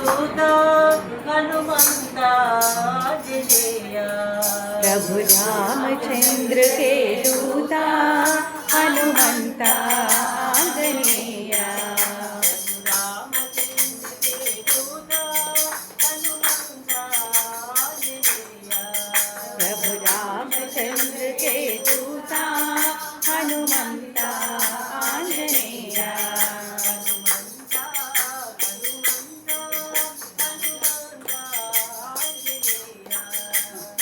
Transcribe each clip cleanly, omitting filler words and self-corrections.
दूत हनुमंत आंजनेय। प्रभु रामचंद्र के दूता हनुमंत आंजनेय। प्रभु रामचंद्र के दूता हनुमंत आंजनेय।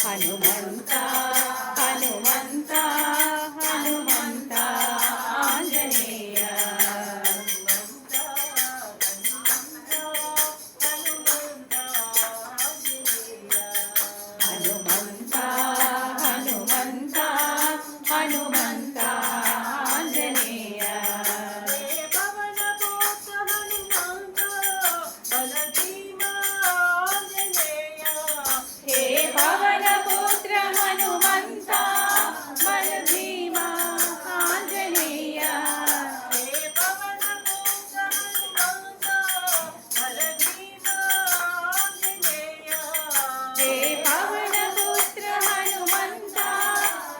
हनुमंत हनुमंत हनुमंत आंजनेय। हनुमंत हनुमंत हनुमंत आंजनेय। हे पवन पुत्र हनुमंत बलभीम आंजनेय। हे पवन पुत्र हनुमंत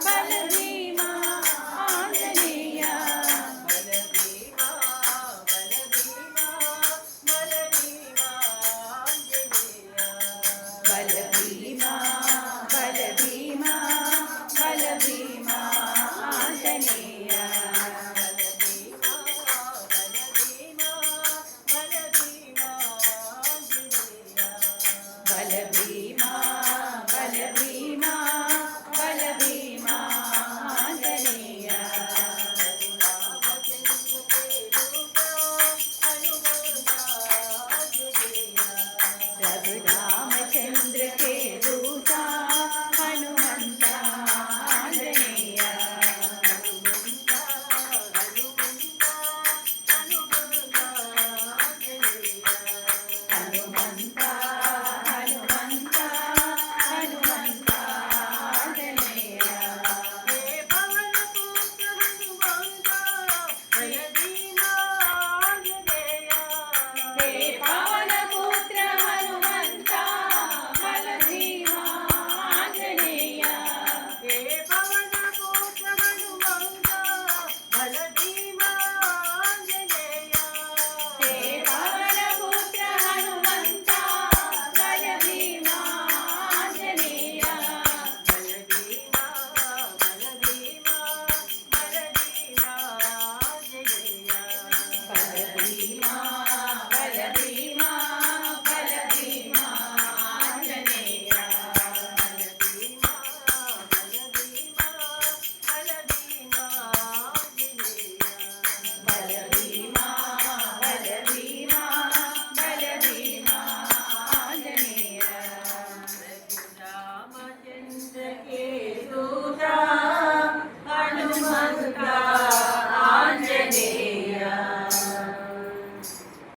बलभीम आंजनेय। बलभीम बलभीम बलभीम आंजनेय। बलभीम बलभीम बलभीम आंजनेय। प्रभु रामचंद्र के दूता हनुमंत आंजनेय। हनुमंत